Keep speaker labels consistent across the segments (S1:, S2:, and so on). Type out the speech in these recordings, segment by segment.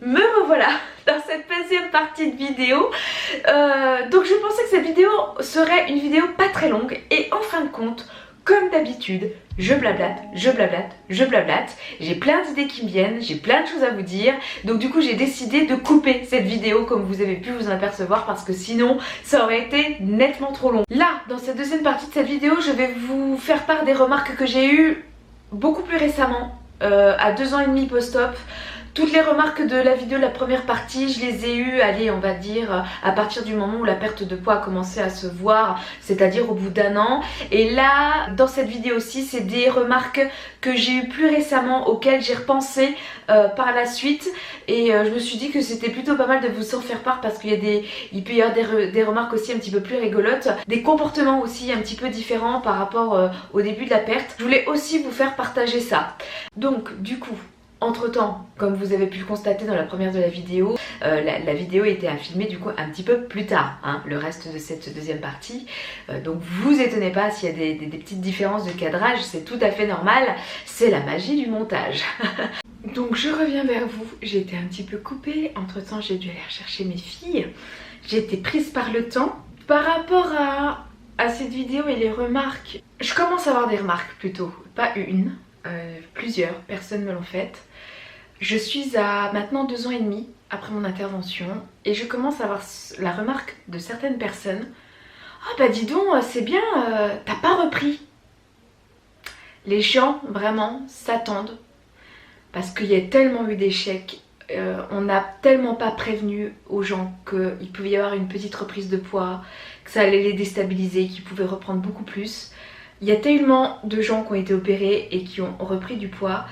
S1: Me revoilà dans cette deuxième partie de vidéo. Donc je pensais que cette vidéo serait une vidéo pas très longue et en fin de compte, comme d'habitude, je blablate, je blablate, je blablate. J'ai plein d'idées qui me viennent, j'ai plein de choses à vous dire. Donc du coup j'ai décidé de couper cette vidéo comme vous avez pu vous en apercevoir parce que sinon ça aurait été nettement trop long. Là, dans cette deuxième partie de cette vidéo, je vais vous faire part des remarques que j'ai eues beaucoup plus récemment, à 2 ans et demi post-op. Toutes les remarques de la vidéo de la première partie, je les ai eues, allez, on va dire, à partir du moment où la perte de poids a commencé à se voir, c'est-à-dire au bout d'1 an. Et là, dans cette vidéo-ci, c'est des remarques que j'ai eues plus récemment, auxquelles j'ai repensé par la suite. Et je me suis dit que c'était plutôt pas mal de vous en faire part parce qu'il peut y avoir des remarques aussi un petit peu plus rigolotes, des comportements aussi un petit peu différents par rapport au début de la perte. Je voulais aussi vous faire partager ça. Donc, du coup, entre temps, comme vous avez pu le constater dans la première de la vidéo, la vidéo était à filmer du coup un petit peu plus tard, hein, le reste de cette deuxième partie. Donc vous étonnez pas s'il y a des petites différences de cadrage, c'est tout à fait normal, c'est la magie du montage. Donc je reviens vers vous, j'ai été un petit peu coupée, entre temps j'ai dû aller chercher mes filles, j'ai été prise par le temps. Par rapport à cette vidéo et les remarques, je commence à avoir des remarques plutôt, pas une. Plusieurs personnes me l'ont faite. Je suis à maintenant 2 ans et demi après mon intervention et je commence à avoir la remarque de certaines personnes. Ah bah dis donc, c'est bien, t'as pas repris. Les gens vraiment s'attendent parce qu'il y a tellement eu d'échecs. On n'a tellement pas prévenu aux gens qu'il pouvait y avoir une petite reprise de poids, que ça allait les déstabiliser, qu'ils pouvaient reprendre beaucoup plus. Il y a tellement de gens qui ont été opérés et qui ont repris du poids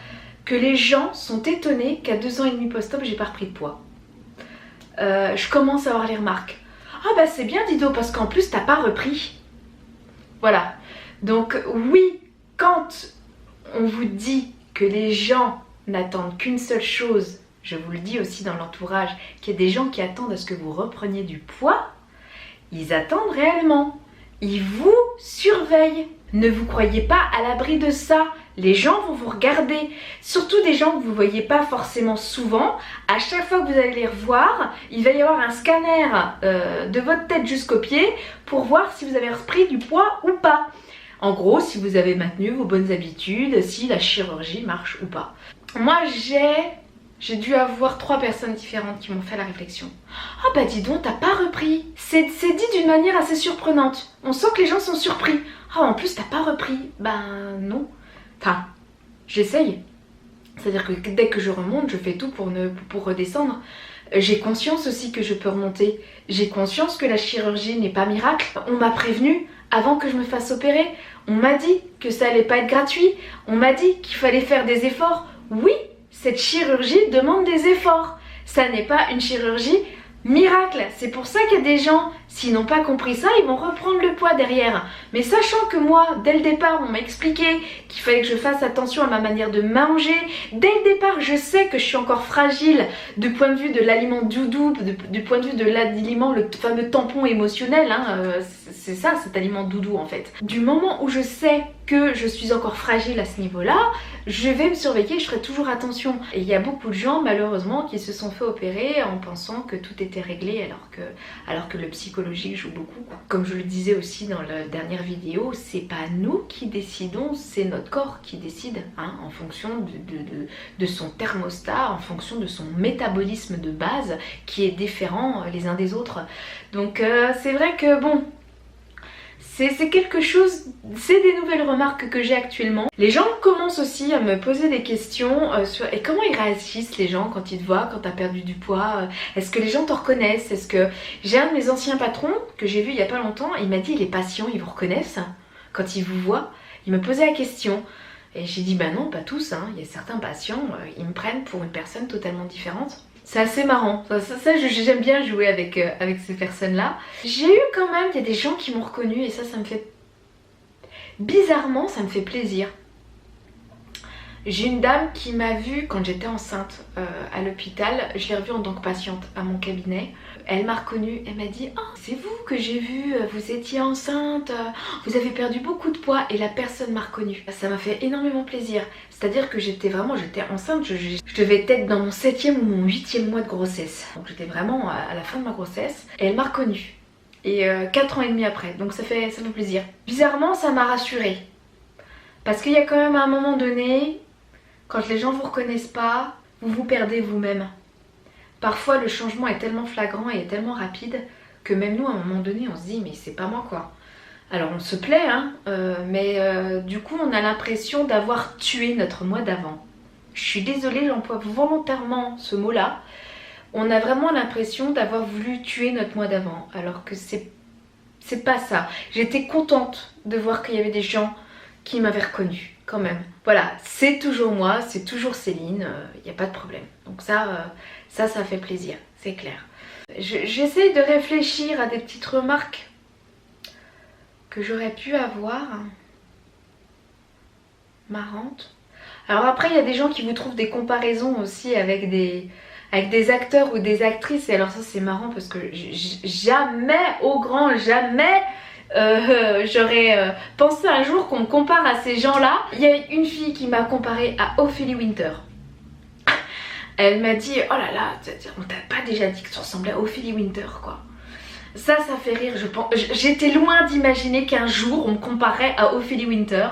S1: que les gens sont étonnés qu'à 2 ans et demi post-op j'ai pas repris de poids. Je commence à avoir les remarques. Ah bah c'est bien Dido parce qu'en plus t'as pas repris. Voilà. Donc oui, quand on vous dit que les gens n'attendent qu'une seule chose, je vous le dis aussi dans l'entourage, qu'il y a des gens qui attendent à ce que vous repreniez du poids, ils attendent réellement. Ils vous surveillent. Ne vous croyez pas à l'abri de ça. Les gens vont vous regarder. Surtout des gens que vous ne voyez pas forcément souvent. À chaque fois que vous allez les revoir, il va y avoir un scanner de votre tête jusqu'aux pieds pour voir si vous avez repris du poids ou pas. En gros, si vous avez maintenu vos bonnes habitudes, si la chirurgie marche ou pas. Moi, j'ai dû avoir 3 personnes différentes qui m'ont fait la réflexion. Ah bah dis donc, t'as pas repris. C'est dit d'une manière assez surprenante. On sent que les gens sont surpris. Ah en plus t'as pas repris. Ben non. Enfin, j'essaye. C'est-à-dire que dès que je remonte, je fais tout pour redescendre. J'ai conscience aussi que je peux remonter. J'ai conscience que la chirurgie n'est pas miracle. On m'a prévenu avant que je me fasse opérer. On m'a dit que ça allait pas être gratuit. On m'a dit qu'il fallait faire des efforts. Oui, cette chirurgie demande des efforts. Ça n'est pas une chirurgie miracle. C'est pour ça qu'il y a des gens, s'ils n'ont pas compris ça, ils vont reprendre le poids derrière. Mais sachant que moi, dès le départ, on m'a expliqué qu'il fallait que je fasse attention à ma manière de manger. Dès le départ, je sais que je suis encore fragile du point de vue de l'aliment doudou, du point de vue de l'aliment, le fameux tampon émotionnel. Hein, c'est ça, cet aliment doudou en fait. Du moment où je sais que je suis encore fragile à ce niveau-là, je vais me surveiller, je ferai toujours attention. Et il y a beaucoup de gens malheureusement qui se sont fait opérer en pensant que tout était réglé alors que le psychologique joue beaucoup. Comme je le disais aussi dans la dernière vidéo, c'est pas nous qui décidons, c'est notre corps qui décide, hein, en fonction de son thermostat, en fonction de son métabolisme de base qui est différent les uns des autres. Donc c'est vrai que bon, c'est quelque chose, c'est des nouvelles remarques que j'ai actuellement. Les gens commencent aussi à me poser des questions sur et comment ils réagissent les gens quand ils te voient, quand tu as perdu du poids. Est-ce que les gens te reconnaissent? Est-ce que j'ai un de mes anciens patrons que j'ai vu il y a pas longtemps, il m'a dit les patients ils vous reconnaissent quand ils vous voient. Il me posait la question et j'ai dit bah non pas tous, hein. Il y a certains patients ils me prennent pour une personne totalement différente. C'est assez marrant, ça j'aime bien jouer avec ces personnes-là. J'ai eu quand même, il y a des gens qui m'ont reconnu et ça me fait... Bizarrement, ça me fait plaisir. J'ai une dame qui m'a vue quand j'étais enceinte à l'hôpital, je l'ai revue en tant que patiente à mon cabinet. elle m'a reconnue, elle m'a dit « Oh, c'est vous que j'ai vu, vous étiez enceinte, vous avez perdu beaucoup de poids » et la personne m'a reconnue. Ça m'a fait énormément plaisir. C'est-à-dire que j'étais enceinte, je devais être dans mon 7e ou mon 8e mois de grossesse. Donc j'étais vraiment à la fin de ma grossesse et elle m'a reconnue. Et 4 ans et demi après, donc ça fait plaisir. Bizarrement, ça m'a rassurée. Parce qu'il y a quand même un moment donné, quand les gens vous reconnaissent pas, vous vous perdez vous-même. Parfois le changement est tellement flagrant et est tellement rapide que même nous à un moment donné on se dit mais c'est pas moi quoi. Alors on se plaît hein, mais du coup on a l'impression d'avoir tué notre moi d'avant. Je suis désolée, j'emploie volontairement ce mot là. On a vraiment l'impression d'avoir voulu tuer notre moi d'avant alors que c'est pas ça. J'étais contente de voir qu'il y avait des gens qui m'avaient reconnue quand même. Voilà, c'est toujours moi, c'est toujours Céline, il n'y a pas de problème. Donc ça fait plaisir, c'est clair. J'essaie de réfléchir à des petites remarques que j'aurais pu avoir. Marrantes. Alors après, il y a des gens qui vous trouvent des comparaisons aussi avec des acteurs ou des actrices. Et alors ça c'est marrant parce que jamais, au grand jamais, j'aurais pensé un jour qu'on me compare à ces gens-là. Il y a une fille qui m'a comparée à Ophélie Winter. Elle m'a dit oh là là, on t'a pas déjà dit que tu ressemblais à Ophélie Winter quoi. Ça fait rire, je pense. J'étais loin d'imaginer qu'un jour on me comparait à Ophélie Winter.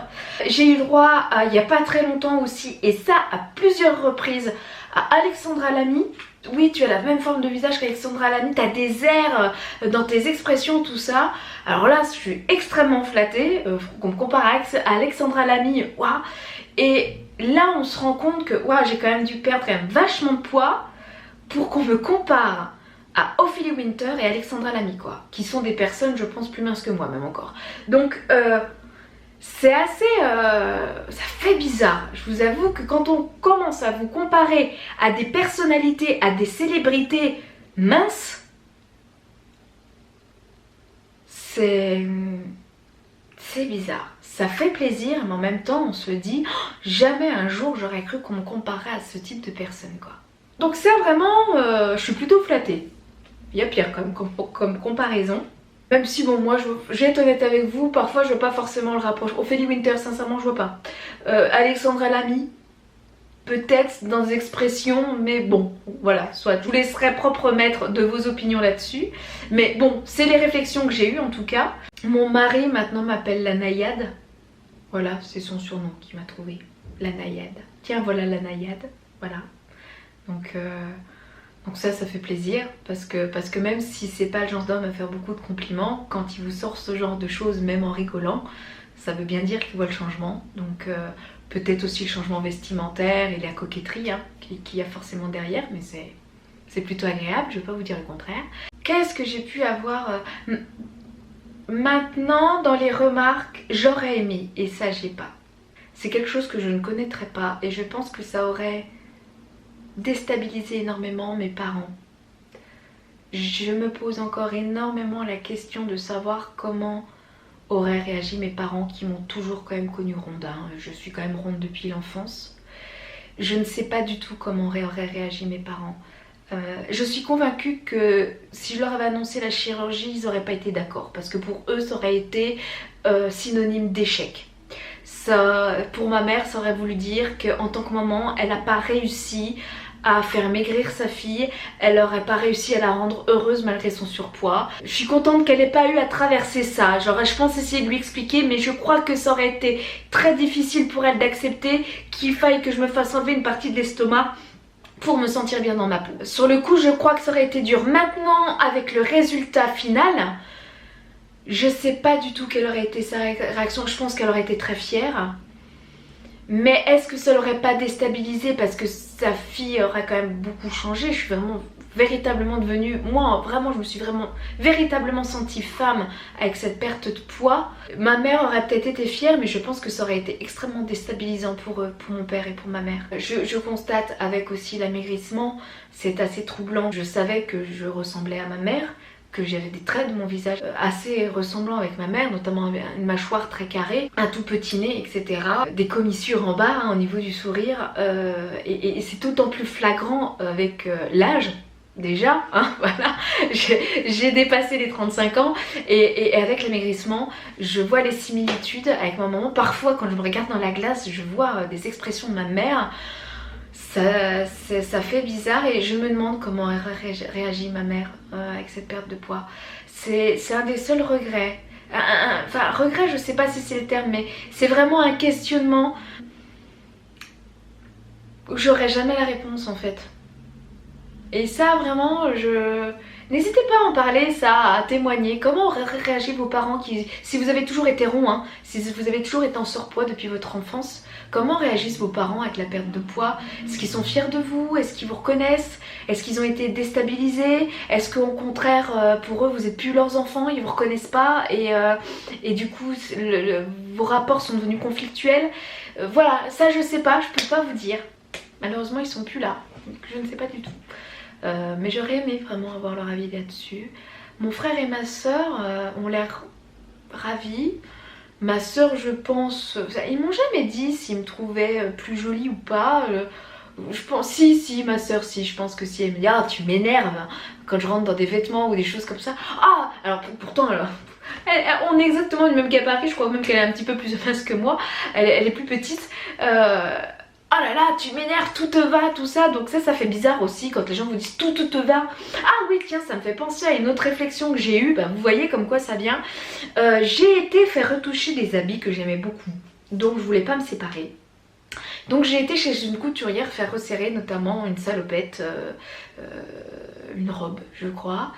S1: J'ai eu droit à, il y a pas très longtemps aussi, et ça à plusieurs reprises, à Alexandra Lamy. Oui, tu as la même forme de visage qu'Alexandra Lamy, tu as des airs dans tes expressions, tout ça. Alors là, je suis extrêmement flattée qu'on me compare à Alexandra Lamy. Waouh. Et là, on se rend compte que waouh, j'ai quand même dû perdre quand même vachement de poids pour qu'on me compare à Ophélie Winter et Alexandra Lamy, quoi. Qui sont des personnes, je pense, plus minces que moi, même encore. Donc, c'est assez... ça fait bizarre. Je vous avoue que quand on commence à vous comparer à des personnalités, à des célébrités minces, c'est bizarre. Ça fait plaisir, mais en même temps, on se dit oh, jamais un jour j'aurais cru qu'on me comparait à ce type de personne, quoi. Donc ça, vraiment, je suis plutôt flattée. Il y a pire comme comparaison. Même si bon, moi je vais être honnête avec vous, parfois je vois pas forcément le rapproche. Ophélie Winter, sincèrement je vois pas. Alexandra Lamy, peut-être dans des expressions, mais bon, voilà, soit je vous laisserai propre maître de vos opinions là-dessus. Mais bon, c'est les réflexions que j'ai eues en tout cas. Mon mari maintenant m'appelle la naïade. Voilà, c'est son surnom qui m'a trouvé. La naïade. Tiens, voilà la naïade. Voilà. Donc ça fait plaisir parce que même si c'est pas le genre d'homme à faire beaucoup de compliments, quand il vous sort ce genre de choses, même en rigolant, ça veut bien dire qu'il voit le changement. Donc peut-être aussi le changement vestimentaire et la coquetterie hein, qu'il y a forcément derrière, mais c'est plutôt agréable, je vais pas vous dire le contraire. Qu'est-ce que j'ai pu avoir maintenant dans les remarques, j'aurais aimé, et ça j'ai pas. C'est quelque chose que je ne connaîtrais pas et je pense que ça aurait déstabiliser énormément mes parents. Je me pose encore énormément la question de savoir comment auraient réagi mes parents qui m'ont toujours quand même connue ronde. Hein. Je suis quand même ronde depuis l'enfance. Je ne sais pas du tout comment auraient réagi mes parents. Je suis convaincue que si je leur avais annoncé la chirurgie, ils n'auraient pas été d'accord parce que pour eux ça aurait été synonyme d'échec. Ça, pour ma mère, ça aurait voulu dire qu'en tant que maman, elle n'a pas réussi à faire maigrir sa fille, elle n'aurait pas réussi à la rendre heureuse malgré son surpoids. Je suis contente qu'elle n'ait pas eu à traverser ça. Genre, je pense essayer de lui expliquer, mais je crois que ça aurait été très difficile pour elle d'accepter qu'il faille que je me fasse enlever une partie de l'estomac pour me sentir bien dans ma peau. Sur le coup, je crois que ça aurait été dur. Maintenant, avec le résultat final, je sais pas du tout quelle aurait été sa réaction. Je pense qu'elle aurait été très fière. Mais est-ce que ça l'aurait pas déstabilisée parce que sa fille aurait quand même beaucoup changé? Je suis vraiment véritablement devenue... Moi, vraiment, je me suis vraiment véritablement sentie femme avec cette perte de poids. Ma mère aurait peut-être été fière, mais je pense que ça aurait été extrêmement déstabilisant pour eux, pour mon père et pour ma mère. Je constate avec aussi l'amaigrissement, c'est assez troublant. Je savais que je ressemblais à ma mère, que j'avais des traits de mon visage assez ressemblants avec ma mère, notamment une mâchoire très carrée, un tout petit nez, etc. Des commissures en bas hein, au niveau du sourire et c'est d'autant plus flagrant avec l'âge. déjà, hein, voilà, j'ai dépassé les 35 ans et avec l'amaigrissement, je vois les similitudes avec ma maman. Parfois, quand je me regarde dans la glace, je vois des expressions de ma mère. Ça fait bizarre et je me demande comment réagit ma mère avec cette perte de poids. C'est un des seuls regrets. Enfin, regret, je sais pas si c'est le terme, mais c'est vraiment un questionnement où j'aurai jamais la réponse en fait. Et ça vraiment, n'hésitez pas à en parler, ça, à témoigner. Comment auraient réagi vos parents si vous avez toujours été rond, hein, si vous avez toujours été en surpoids depuis votre enfance, comment réagissent vos parents avec la perte de poids? Est-ce qu'ils sont fiers de vous? Est-ce qu'ils vous reconnaissent? Est-ce qu'ils ont été déstabilisés? Est-ce qu'au contraire, pour eux, vous n'êtes plus leurs enfants, ils vous reconnaissent pas et du coup, vos rapports sont devenus conflictuels? Voilà, ça je sais pas, je peux pas vous dire. Malheureusement, ils sont plus là, donc je ne sais pas du tout. Mais j'aurais aimé vraiment avoir leur avis là-dessus. Mon frère et ma soeur ont l'air ravis. Ma soeur, je pense, ils m'ont jamais dit s'ils me trouvaient plus jolie ou pas. Je pense, si, ma soeur, si, je pense que si. Elle me dit, ah, tu m'énerves quand je rentre dans des vêtements ou des choses comme ça. Ah, alors pourtant, on est exactement du même gabarit, je crois même qu'elle est un petit peu plus mince que moi. Elle est plus petite. Oh là là, tu m'énerves, tout te va, tout ça. Donc ça fait bizarre aussi quand les gens vous disent tout te va. Ah oui, tiens, ça me fait penser à une autre réflexion que j'ai eue. Bah, vous voyez comme quoi ça vient. J'ai été faire retoucher des habits que j'aimais beaucoup. Donc je voulais pas me séparer. Donc j'ai été chez une couturière faire resserrer notamment une salopette, une robe je crois.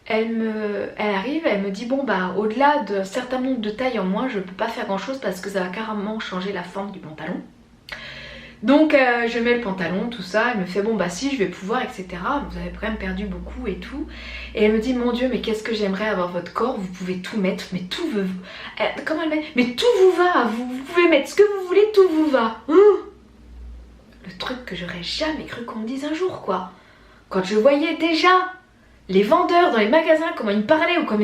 S1: Elle arrive, elle me dit bon bah au-delà d'un certain nombre de tailles en moins, je peux pas faire grand chose parce que ça va carrément changer la forme du pantalon. Donc je mets le pantalon, tout ça, elle me fait bon bah si je vais pouvoir etc. Vous avez quand même perdu beaucoup et tout. Et elle me dit mon Dieu mais qu'est-ce que j'aimerais avoir votre corps, vous pouvez tout mettre, mais tout vous... comment elle met? Mais tout vous va, vous pouvez mettre ce que vous voulez, tout vous va. Le truc que j'aurais jamais cru qu'on me dise un jour quoi. Quand je voyais déjà les vendeurs dans les magasins, comment ils me parlaient ou comment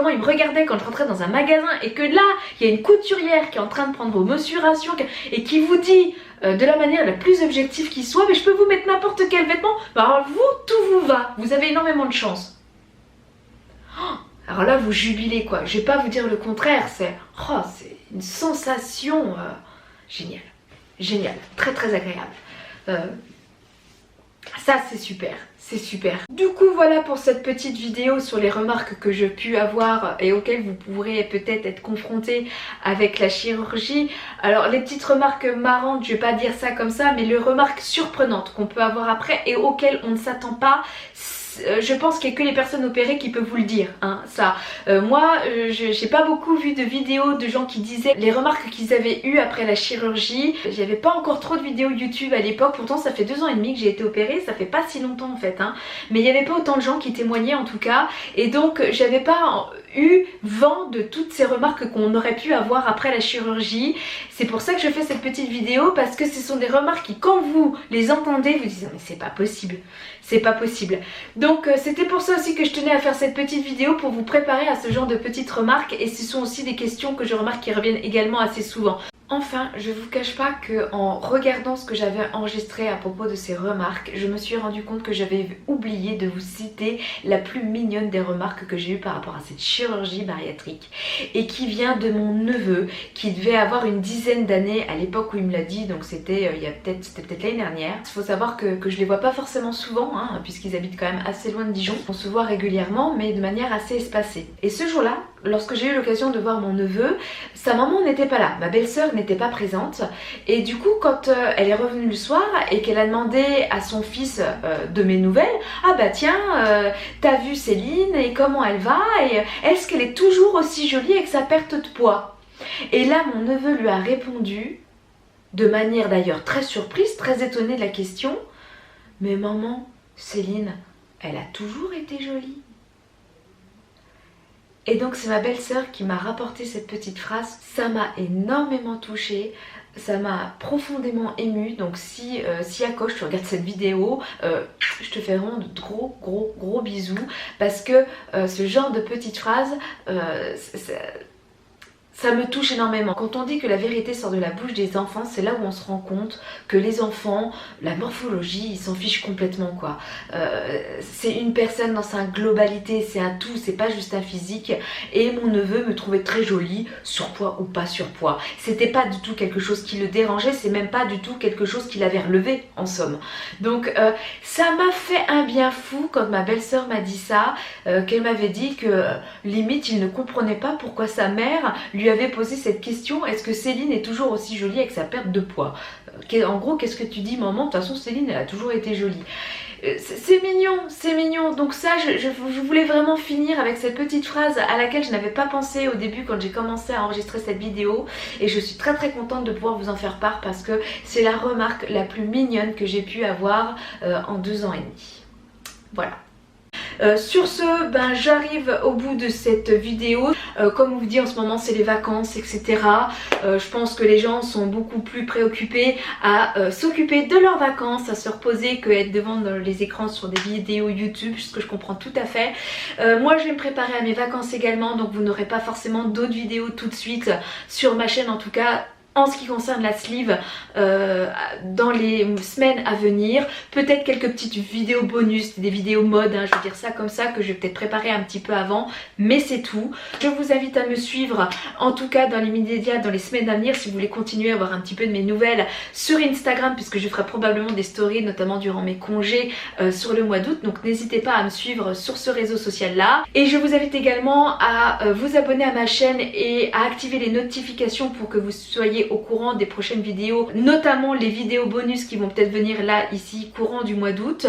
S1: ils me regardaient quand je rentrais dans un magasin et que là, il y a une couturière qui est en train de prendre vos mesurations et qui vous dit de la manière la plus objective qui soit, mais je peux vous mettre n'importe quel vêtement, bah alors vous, tout vous va, vous avez énormément de chance. Alors là, vous jubilez quoi, je vais pas vous dire le contraire, c'est une sensation géniale, géniale, très très agréable. Ça c'est super. C'est super. Du coup voilà pour cette petite vidéo sur les remarques que j'ai pu avoir et auxquelles vous pourrez peut-être être confrontés avec la chirurgie. Alors les petites remarques marrantes, je vais pas dire ça comme ça, mais les remarques surprenantes qu'on peut avoir après et auxquelles on ne s'attend pas, je pense qu'il n'y a que les personnes opérées qui peuvent vous le dire, hein, ça. Moi, j'ai pas beaucoup vu de vidéos de gens qui disaient les remarques qu'ils avaient eues après la chirurgie. J'avais pas encore trop de vidéos YouTube à l'époque, pourtant ça fait 2 ans et demi que j'ai été opérée, ça fait pas si longtemps en fait, hein. Mais il n'y avait pas autant de gens qui témoignaient en tout cas, et donc j'avais pas eu vent de toutes ces remarques qu'on aurait pu avoir après la chirurgie. C'est pour ça que je fais cette petite vidéo, parce que ce sont des remarques qui, quand vous les entendez, vous dites mais c'est pas possible, c'est pas possible. Donc c'était pour ça aussi que je tenais à faire cette petite vidéo, pour vous préparer à ce genre de petites remarques, et ce sont aussi des questions que je remarque qui reviennent également assez souvent. Enfin, je vous cache pas que en regardant ce que j'avais enregistré à propos de ces remarques, je me suis rendu compte que j'avais oublié de vous citer la plus mignonne des remarques que j'ai eues par rapport à cette chirurgie bariatrique, et qui vient de mon neveu qui devait avoir une dizaine d'années à l'époque où il me l'a dit, donc c'était peut-être l'année dernière. Il faut savoir que je les vois pas forcément souvent, hein, puisqu'ils habitent quand même assez loin de Dijon. On se voit régulièrement mais de manière assez espacée. Et ce jour-là, lorsque j'ai eu l'occasion de voir mon neveu, sa maman n'était pas là, ma belle-sœur n'était pas présente, et du coup quand elle est revenue le soir et qu'elle a demandé à son fils de mes nouvelles, ah bah tiens, t'as vu Céline et comment elle va, et est-ce qu'elle est toujours aussi jolie avec sa perte de poids? Et là mon neveu lui a répondu, de manière d'ailleurs très surprise, très étonnée de la question, mais maman, Céline, elle a toujours été jolie. Et donc c'est ma belle-sœur qui m'a rapporté cette petite phrase. Ça m'a énormément touchée, ça m'a profondément émue. Donc si à Coche tu regardes cette vidéo, je te fais vraiment de gros bisous, parce que ce genre de petites phrases, Ça me touche énormément. Quand on dit que la vérité sort de la bouche des enfants, c'est là où on se rend compte que les enfants, la morphologie, ils s'en fichent complètement quoi. C'est une personne dans sa globalité, c'est un tout, c'est pas juste un physique. Et mon neveu me trouvait très jolie, surpoids ou pas surpoids. C'était pas du tout quelque chose qui le dérangeait, c'est même pas du tout quelque chose qui l'avait relevé en somme. Donc ça m'a fait un bien fou quand ma belle-sœur m'a dit ça, qu'elle m'avait dit que limite il ne comprenait pas pourquoi sa mère lui avait posé cette question, est-ce que Céline est toujours aussi jolie avec sa perte de poids? En gros, qu'est-ce que tu dis maman? De toute façon Céline elle a toujours été jolie. C'est mignon, c'est mignon. Donc ça, je voulais vraiment finir avec cette petite phrase à laquelle je n'avais pas pensé au début quand j'ai commencé à enregistrer cette vidéo. Et je suis très très contente de pouvoir vous en faire part parce que c'est la remarque la plus mignonne que j'ai pu avoir en 2 ans et demi. Voilà. Sur ce, ben, j'arrive au bout de cette vidéo. Comme on vous dit en ce moment c'est les vacances etc. Je pense que les gens sont beaucoup plus préoccupés à s'occuper de leurs vacances, à se reposer que être devant les écrans sur des vidéos YouTube, ce que je comprends tout à fait. Moi je vais me préparer à mes vacances également, donc vous n'aurez pas forcément d'autres vidéos tout de suite sur ma chaîne en tout cas. En ce qui concerne la sleeve, dans les semaines à venir, peut-être quelques petites vidéos bonus, des vidéos mode, hein, je veux dire ça comme ça, que je vais peut-être préparer un petit peu avant, mais c'est tout. Je vous invite à me suivre, en tout cas dans les immédiats, dans les semaines à venir, si vous voulez continuer à avoir un petit peu de mes nouvelles sur Instagram, puisque je ferai probablement des stories, notamment durant mes congés sur le mois d'août, donc n'hésitez pas à me suivre sur ce réseau social là. Et je vous invite également à vous abonner à ma chaîne et à activer les notifications pour que vous soyez au courant des prochaines vidéos, notamment les vidéos bonus qui vont peut-être venir là, ici, courant du mois d'août.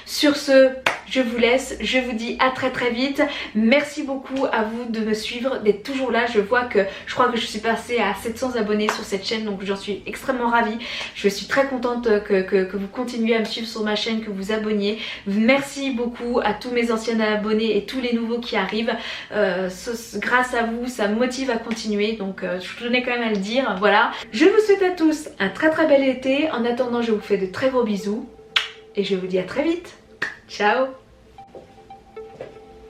S1: Sur ce, je vous laisse, je vous dis à très très vite. Merci beaucoup à vous de me suivre, d'être toujours là. Je crois que je suis passée à 700 abonnés sur cette chaîne, donc j'en suis extrêmement ravie. Je suis très contente que vous continuez à me suivre sur ma chaîne, que vous abonniez. Merci beaucoup à tous mes anciens abonnés et tous les nouveaux qui arrivent. Grâce à vous, ça me motive à continuer, donc je tenais quand même à le dire. Voilà. Je vous souhaite à tous un très très bel été. En attendant, je vous fais de très gros bisous et je vous dis à très vite. Ciao.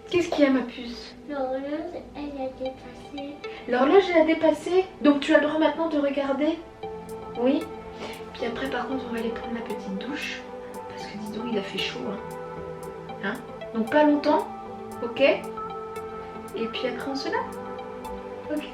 S1: Qu'est-ce qu'il y a ma puce?
S2: L'horloge, elle a dépassé.
S1: L'horloge elle a dépassé. Donc tu as le droit maintenant de regarder? Oui. Puis après par contre on va aller prendre la petite douche. Parce que dis donc il a fait chaud hein. Donc pas longtemps. Ok. Et puis après on se lave. Ok.